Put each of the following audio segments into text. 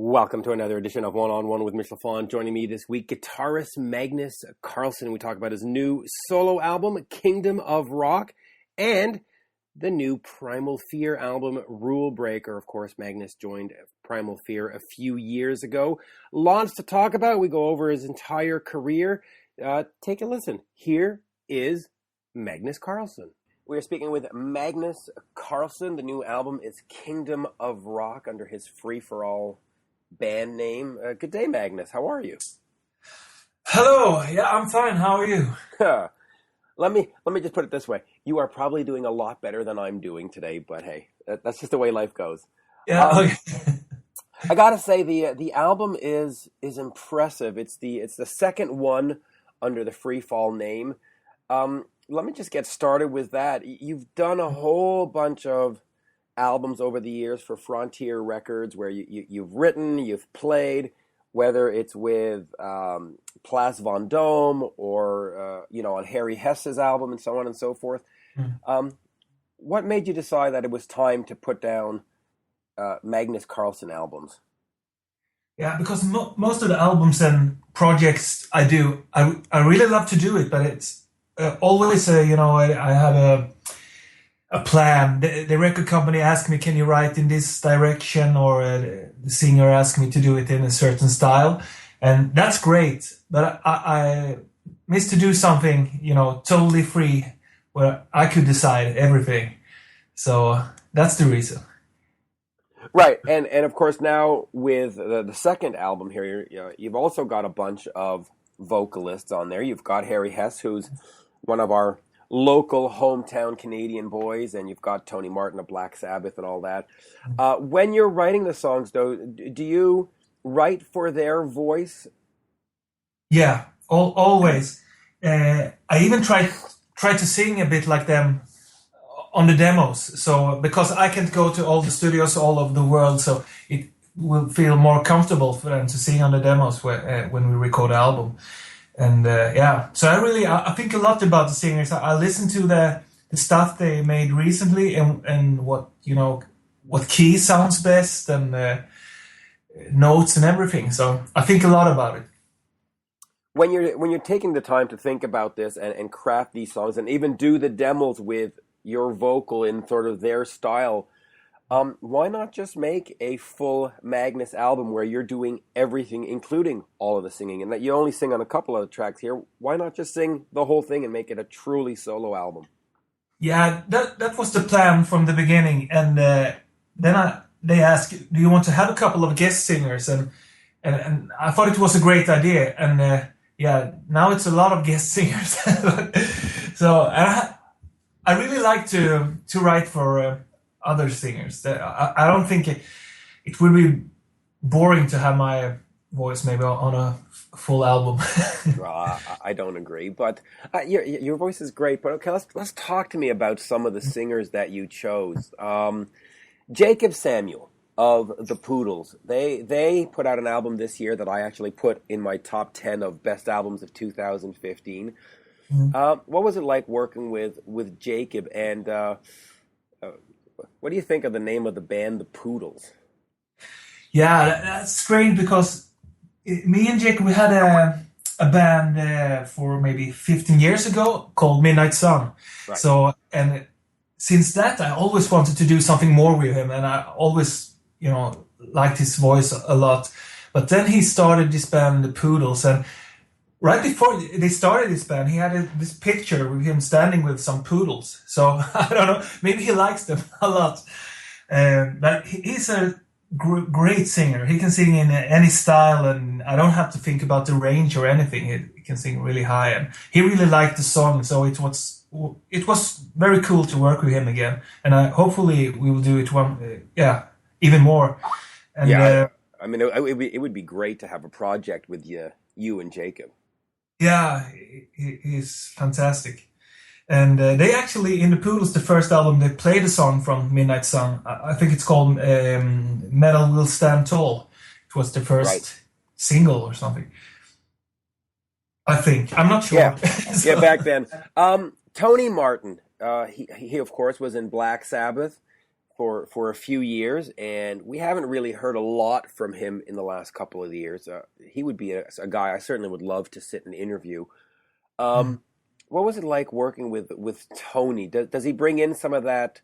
Welcome to another edition of One on One with Mitch Lafon. Joining me this week, guitarist Magnus Karlsson. We talk about his new solo album, Kingdom of Rock, and the new Primal Fear album, Rulebreaker. Of course, Magnus joined Primal Fear a few years ago. Lots to talk about. We go over his entire career. Take a listen. Here is Magnus Karlsson. We are speaking with Magnus Karlsson. The new album is Kingdom of Rock under his Free For All band name. Good day, Magnus. How are you? Hello. Yeah, I'm fine. How are you? Let me just put it this way. You are probably doing a lot better than I'm doing today, but hey, that's just the way life goes. Yeah. Okay. I gotta say the album is impressive. It's the second one under the Free Fall name. Let me just get started with that. You've done a whole bunch of albums over the years for Frontier Records where you've written, you've played, whether it's with Plas Von Dome or on Harry Hess's album and so on and so forth. What made you decide that it was time to put down Magnus Karlsson albums? Yeah, because most of the albums and projects I do, I really love to do it, but it's always I have a plan. The record company asks me, can you write in this direction? Or the singer asks me to do it in a certain style. And that's great. But I miss to do something, totally free where I could decide everything. So that's the reason. Right. And of course, now with the second album here, you've also got a bunch of vocalists on there. You've got Harry Hess, who's one of our local hometown Canadian boys, and you've got Tony Martin of Black Sabbath and all that. When you're writing the songs, though, do you write for their voice? Yeah, always. I even try to sing a bit like them on the demos. So because I can't go to all the studios all over the world, so it will feel more comfortable for them to sing on the demos when we record the album. And so I think a lot about the singers. I listen to the stuff they made recently and what key sounds best and notes and everything. So I think a lot about it. When you're taking the time to think about this and craft these songs and even do the demos with your vocal in sort of their style, why not just make a full Magnus album where you're doing everything, including all of the singing, and that you only sing on a couple of the tracks here? Why not just sing the whole thing and make it a truly solo album? Yeah, that was the plan from the beginning. And then they asked, do you want to have a couple of guest singers? And I thought it was a great idea. And now it's a lot of guest singers. So I really like to write for other singers. I don't think it would be boring to have my voice maybe on a full album. I don't agree, but your voice is great. But okay, let's talk to me about some of the singers that you chose. Jacob Samuel of the Poodles. They put out an album this year that I actually put in my top 10 of best albums of 2015. What was it like working with Jacob, and what do you think of the name of the band, the Poodles? Yeah, that's strange because me and Jacob, we had a band for maybe 15 years ago called Midnight Sun. Right. So, and since that, I always wanted to do something more with him, and I always, liked his voice a lot. But then he started this band, the Poodles, and right before they started this band, he had this picture with him standing with some poodles. So, I don't know, maybe he likes them a lot. But he's a great singer. He can sing in any style, and I don't have to think about the range or anything. He can sing really high, and he really liked the song, so it was very cool to work with him again. And hopefully we will do it even more. And, it would be great to have a project with you and Jacob. Yeah, he's fantastic. And they actually, in the Poodles, the first album, they played a song from Midnight Sun. I think it's called Metal Will Stand Tall. It was the first single or something. I think. I'm not sure. Yeah, back then. Tony Martin, he of course was in Black Sabbath. for a few years, and we haven't really heard a lot from him in the last couple of years. He would be a guy I certainly would love to sit and interview. What was it like working with Tony? Does he bring in some of that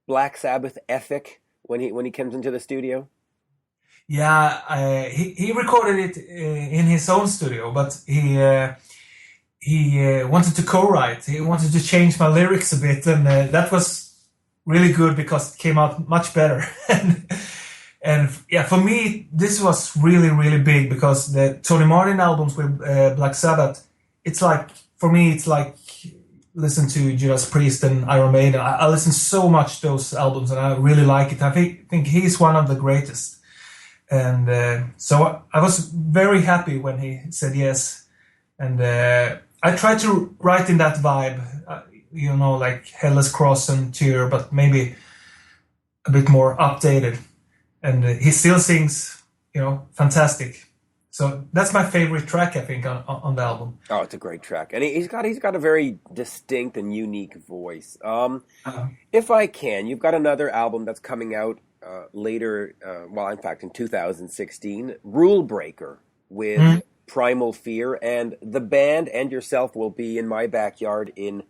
Black Sabbath ethic when he comes into the studio? Yeah, he recorded it in his own studio, but he wanted to co-write. He wanted to change my lyrics a bit, and that was really good because it came out much better. and yeah, for me, this was really, really big because the Tony Martin albums with Black Sabbath, it's like, for me, it's like listen to Judas Priest and Iron Maiden. I listen so much to those albums and I really like it. I think he's one of the greatest. And so I was very happy when he said yes. And I tried to write in that vibe, like Headless Cross and Tŷr, but maybe a bit more updated. And he still sings, fantastic. So that's my favorite track, I think, on the album. Oh, it's a great track, and he's got a very distinct and unique voice. If I can, you've got another album that's coming out later. In fact, in 2016, Rulebreaker with Primal Fear, and the band and yourself will be in my backyard in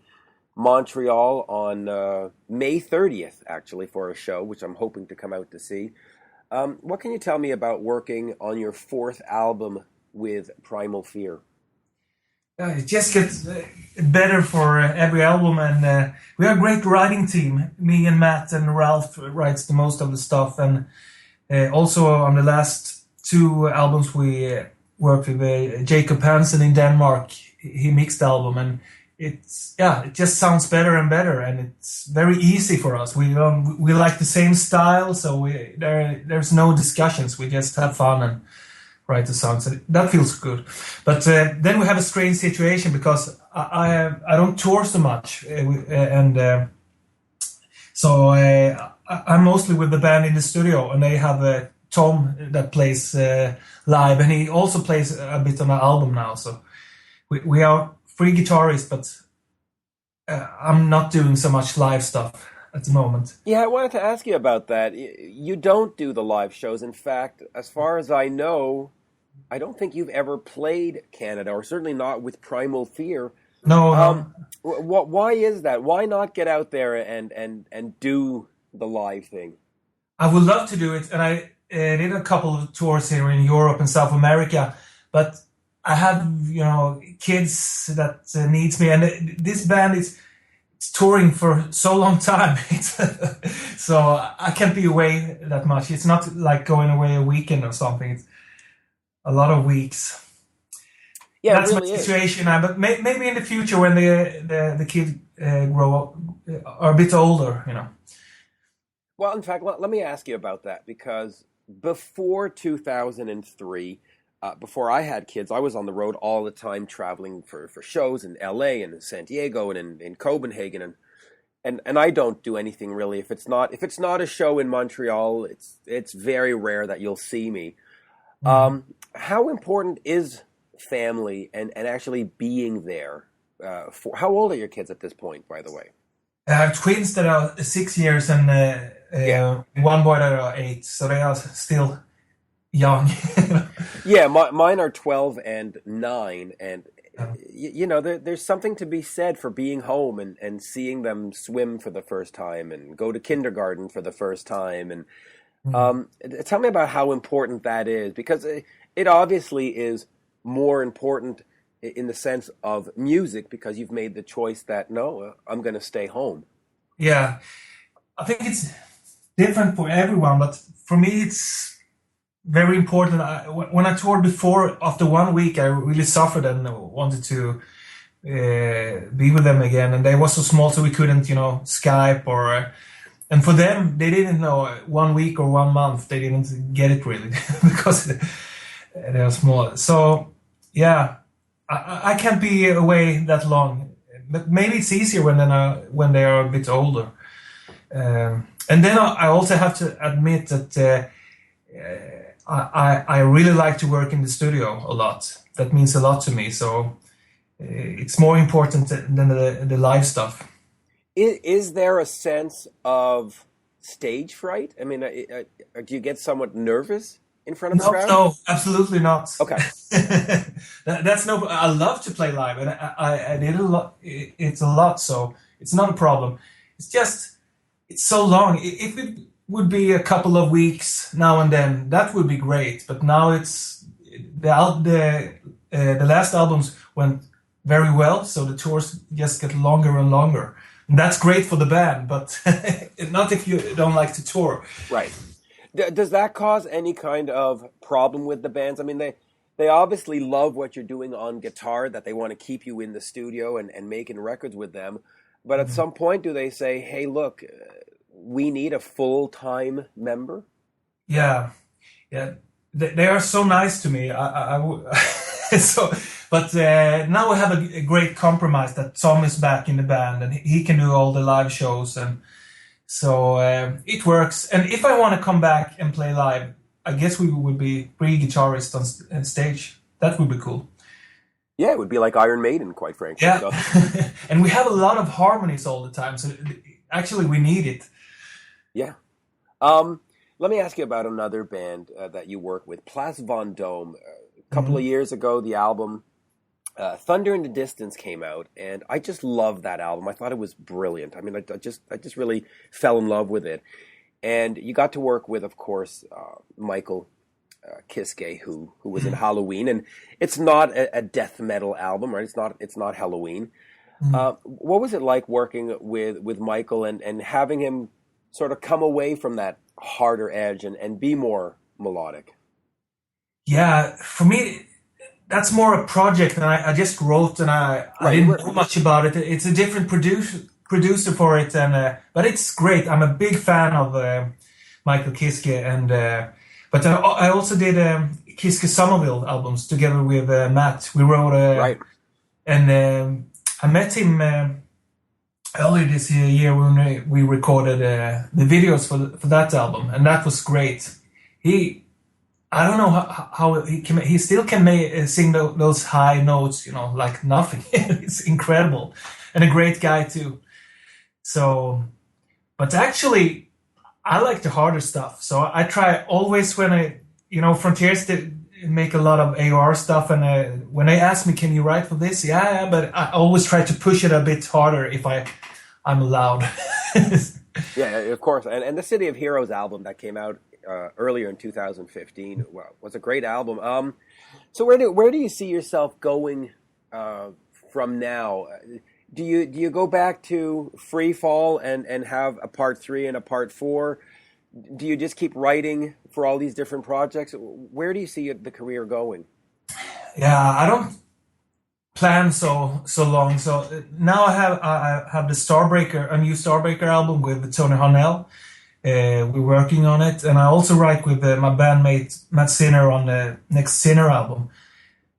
Montreal on May 30th, actually, for a show, which I'm hoping to come out to see. What can you tell me about working on your fourth album with Primal Fear? It just gets better for every album, and we are a great writing team. Me and Matt and Ralph writes the most of the stuff, and also on the last two albums we worked with Jacob Hansen in Denmark. He mixed the album, and it just sounds better and better, and it's very easy for us. We like the same style, so there's no discussions. We just have fun and write the songs. So that feels good. But then we have a strange situation because I don't tour so much, so I'm mostly with the band in the studio, and they have Tom that plays live, and he also plays a bit on the album now. So we are free guitarist, but I'm not doing so much live stuff at the moment. Yeah, I wanted to ask you about that. You don't do the live shows. In fact, as far as I know, I don't think you've ever played Canada, or certainly not with Primal Fear. No. Why is that? Why not get out there and do the live thing? I would love to do it, and I did a couple of tours here in Europe and South America, but I have, kids that needs me, and this band is touring for so long time, so I can't be away that much. It's not like going away a weekend or something. It's a lot of weeks. Yeah, that's really my situation now. But maybe in the future when the kids grow up, are a bit older, Well, in fact, let me ask you about that, because before 2003. Before I had kids, I was on the road all the time, traveling for shows in LA and in San Diego and in Copenhagen, and I don't do anything really. If it's not a show in Montreal, it's very rare that you'll see me. How important is family and actually being there? How old are your kids at this point, by the way? I have twins that are 6 years and one boy that are 8, so they are still young. Yeah, mine are 12 and 9, and there's something to be said for being home and seeing them swim for the first time and go to kindergarten for the first time. And tell me about how important that is, because it obviously is more important in the sense of music, because you've made the choice that no, I'm going to stay home. Yeah, I think it's different for everyone, but for me it's very important. When I toured before, after 1 week, I really suffered and wanted to be with them again. And they were so small, so we couldn't, Skype or. And for them, they didn't know 1 week or 1 month. They didn't get it really because they are small. So yeah, I can't be away that long. But maybe it's easier when they are a bit older. And then I also have to admit that. I really like to work in the studio a lot. That means a lot to me. So it's more important than the live stuff. Is there a sense of stage fright? I mean, do you get somewhat nervous in front of the No, crowd? no, absolutely not. Okay. That's no. I love to play live, and I did a lot. It's a lot, so it's not a problem. It's just it's so long. If it would be a couple of weeks now and then, that would be great. But now it's the last albums went very well, so the tours just get longer and longer. And that's great for the band, but not if you don't like to tour. Right. Does that cause any kind of problem with the bands? I mean, they obviously love what you're doing on guitar, that they want to keep you in the studio and making records with them. But at some point, do they say, hey, look, we need a full-time member? Yeah. They are so nice to me. But now we have a great compromise that Tom is back in the band and he can do all the live shows, and so it works. And if I want to come back and play live, I guess we would be 3 guitarists on stage. That would be cool. Yeah, it would be like Iron Maiden, quite frankly. Yeah, So. and we have a lot of harmonies all the time, so actually we need it. Yeah. Let me ask you about another band that you work with, Plas Von Dome. A couple of years ago, the album Thunder in the Distance came out, and I just loved that album. I thought it was brilliant. I mean, I just really fell in love with it. And you got to work with, of course, Michael Kiske, who was in Halloween, and it's not a death metal album, right? It's not Halloween. What was it like working with Michael and having him sort of come away from that harder edge and be more melodic? Yeah, for me, that's more a project, and I just wrote, and I didn't know much about it. It's a different producer for it, and but it's great. I'm a big fan of Michael Kiske, and but I also did Kiske Somerville albums together with Matt. We wrote and I met him earlier this year when we recorded the videos for that album, and that was great. I don't know how he still can sing those high notes, like nothing. It's incredible, and a great guy too. So, but actually, I like the harder stuff. So I try always when Frontiers make a lot of AOR stuff, and when they ask me, "Can you write for this?" Yeah, but I always try to push it a bit harder if I'm allowed. Yeah, of course. And the City of Heroes album that came out earlier in 2015 was a great album. So where do you see yourself going from now? Do you go back to Free Fall and have a part 3 and a part 4? Do you just keep writing for all these different projects? Where do you see the career going? Yeah, I don't plan so long. So now I have the a new Starbreaker album with Tony Harnell. We're working on it, and I also write with my bandmate Matt Sinner on the next Sinner album.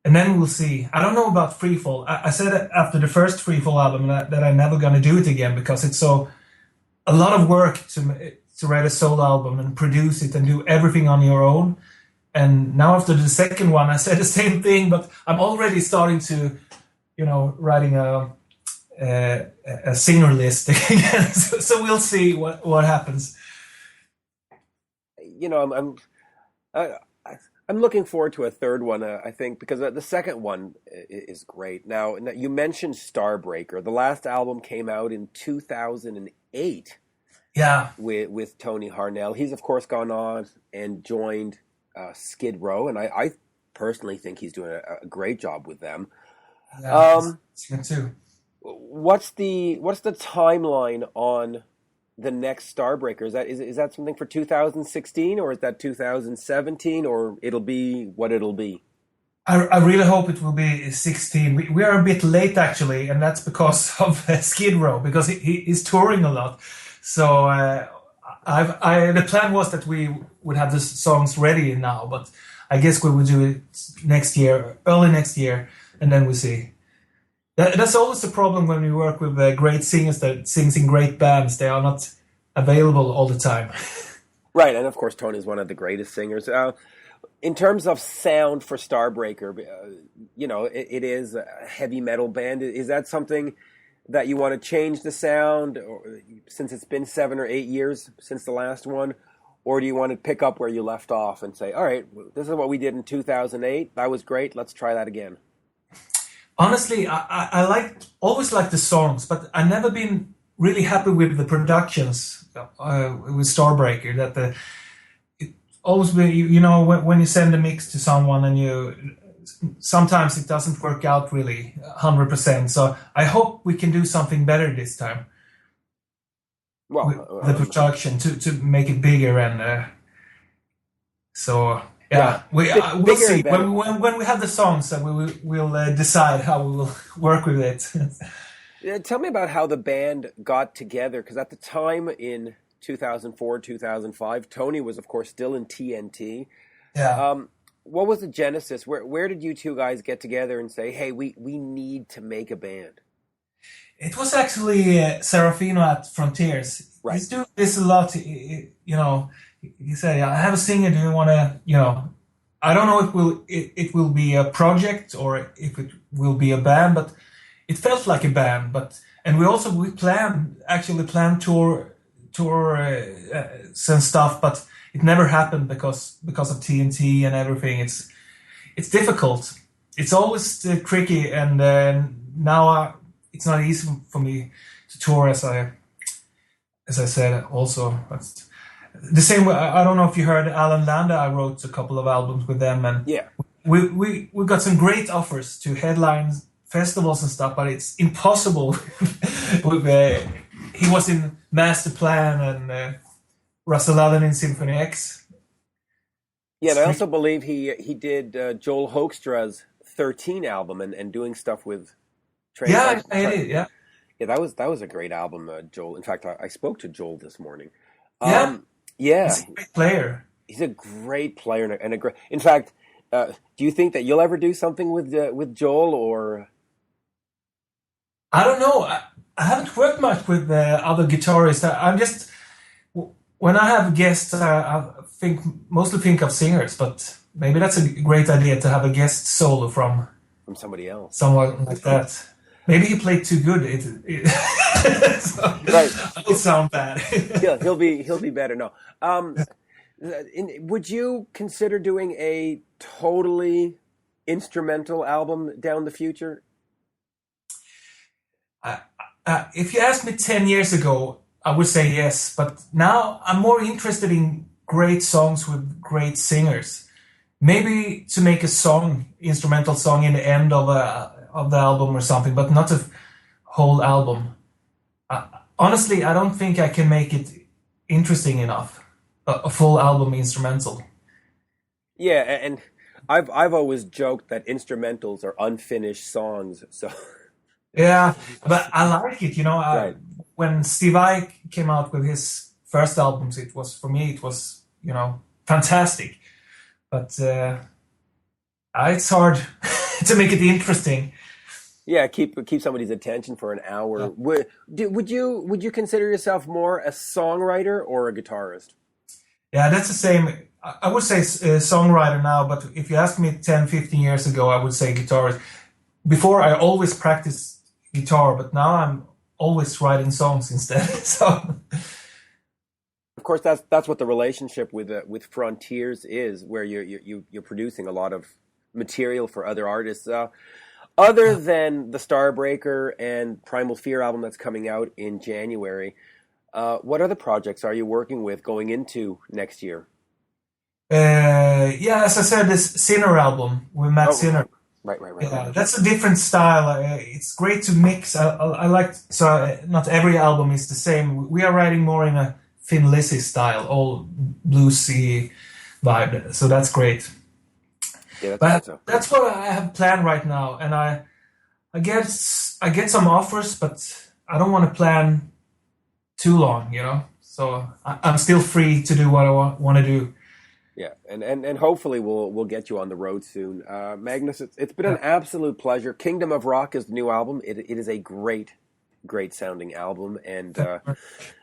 And then we'll see. I don't know about Free Fall. I said after the first Free Fall album that I'm never going to do it again, because it's a lot of work to write a solo album and produce it and do everything on your own. And now after the second one, I said the same thing, but I'm already starting to, writing a singer list again. So we'll see what happens. I'm looking forward to a third one, I think, because the second one is great. Now, you mentioned Starbreaker. The last album came out in 2008. Yeah. With Tony Harnell. He's, of course, gone on and joined Skid Row, and I personally think he's doing a great job with them. Yeah, it's good too. What's the timeline on the next Starbreaker? Is that something for 2016, or is that 2017, or it'll be what it'll be? I really hope it will be 16. We are a bit late, actually, and that's because of Skid Row, because he's touring a lot. So the plan was that we would have the songs ready now, but I guess we will do it early next year, and then we'll see. That's always the problem when we work with great singers that sings in great bands. They are not available all the time. Right, and of course Tony's one of the greatest singers. In terms of sound for Starbreaker, it is a heavy metal band. Is that something that you want to change the sound, or, since it's been 7 or 8 years since the last one? Or do you want to pick up where you left off and say, all right, this is what we did in 2008. That was great. Let's try that again. Honestly, I always liked the songs, but I've never been really happy with the productions with Starbreaker. That it always be, when you send a mix to someone and sometimes it doesn't work out really 100%. So I hope we can do something better this time. Well, the production to make it bigger, and we'll see when we have the songs, and we'll decide how we will work with it. Tell me about how the band got together, because at the time in 2004, 2005, Tony was of course still in TNT. Yeah. What was the genesis? Where did you two guys get together and say, hey, we need to make a band? It was actually Serafino at Frontiers. Right. He's doing this a lot. He said, I have a singer. Do you want to, I don't know if it will be a project or if it will be a band, but it felt like a band. And we planned tour and stuff, but it never happened because of TNT and everything. It's difficult. It's always tricky, and now it's not easy for me to tour as I said also. But the same way, I don't know if you heard Alan Landa. I wrote a couple of albums with them, and yeah, we got some great offers to headline festivals and stuff, but it's impossible. He was in Master Plan and Russell Allen in Symphony X. Yeah, and I also believe he did Joel Hoekstra's 13 album and doing stuff with. Yeah, I did. Yeah, that was a great album, Joel. In fact, I spoke to Joel this morning. Yeah, he's a great player. He's a great player and a great. In fact, do you think that you'll ever do something with Joel, or? I don't know. I haven't worked much with other guitarists. I'm just when I have guests, I mostly think of singers, but maybe that's a great idea to have a guest solo from somebody else, someone like that. Maybe he played too good. Right. It'll sound bad. Yeah, he'll be better. No. Would you consider doing a totally instrumental album down the future? If you asked me 10 years ago, I would say yes. But now I'm more interested in great songs with great singers. Maybe to make a instrumental song in the end of the album or something, but not a whole album. Honestly, I don't think I can make it interesting enough. A full album instrumental. Yeah, and I've always joked that instrumentals are unfinished songs. So. Yeah, but I like it. Right. When Steve Vai came out with his first albums, it was fantastic. But it's hard to make it interesting. Yeah, keep somebody's attention for an hour. Yeah. Would you consider yourself more a songwriter or a guitarist? Yeah, that's the same. I would say songwriter now, but if you asked me 10, 15 years ago, I would say guitarist. Before, I always practiced guitar, but now I'm always writing songs instead. So. Of course, that's what the relationship with Frontiers is, where you're producing a lot of material for other artists. Other than the Starbreaker and Primal Fear album that's coming out in January, what other projects are you working with going into next year? As I said, this Sinner album with Matt Sinner. Right. Yeah, that's a different style. It's great to mix. I like not every album is the same. We are writing more in a Thin Lizzy style, all bluesy vibe. So that's great. Yeah, that's what I have planned right now, and I get some offers, but I don't want to plan too long, So I'm still free to do what I want to do. Yeah, and hopefully we'll get you on the road soon, Magnus. It's been an absolute pleasure. Kingdom of Rock is the new album. It is a great sounding album, and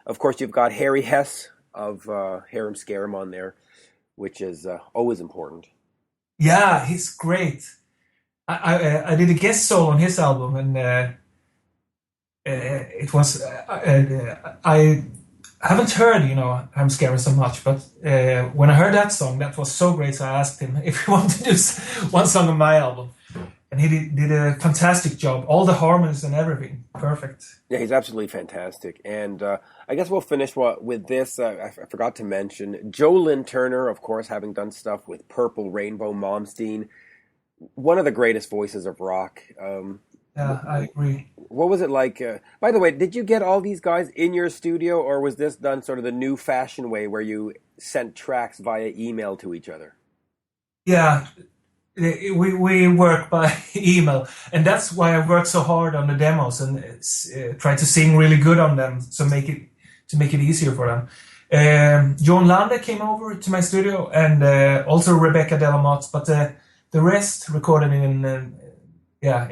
of course you've got Harry Hess of Harem Scarem on there, which is always important. Yeah, he's great. I did a guest solo on his album, and it was I haven't heard, HAREM SCAREM so much, but when I heard that song, that was so great. So I asked him if he wanted to do one song on my album, and he did a fantastic job. All the harmonies and everything, perfect. Yeah, he's absolutely fantastic. And I guess we'll finish with this. I forgot to mention Joe Lynn Turner, of course, having done stuff with Purple, Rainbow, Malmsteen. One of the greatest voices of rock. Yeah, I agree. What was it like? By the way, did you get all these guys in your studio, or was this done sort of the new fashion way where you sent tracks via email to each other? Yeah, we work by email, and that's why I work so hard on the demos and try to sing really good on them, so make it easier for them. John Lande came over to my studio, and also Rebecca Delamotte, but the rest recorded in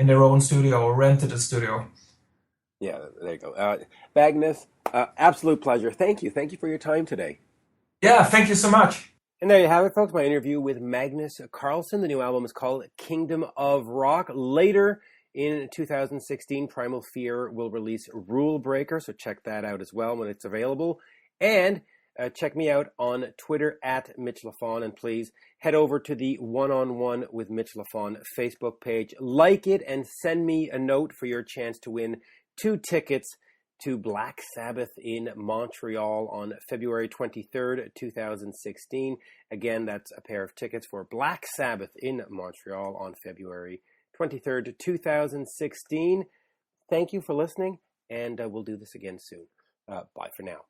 their own studio or rented a studio. Yeah, there you go. Magnus, absolute pleasure. Thank you for your time today. Yeah, thank you so much. And there you have it, folks, my interview with Magnus Karlsson. The new album is called Kingdom of Rock. Later in 2016, Primal Fear will release Rulebreaker, so check that out as well when it's available. And check me out on Twitter at Mitch Lafon, and please head over to the One-on-One with Mitch Lafon Facebook page. Like it and send me a note for your chance to win 2 tickets to Black Sabbath in Montreal on February 23rd, 2016. Again, that's a pair of tickets for Black Sabbath in Montreal on February 23rd, 2016. Thank you for listening, and we'll do this again soon. Bye for now.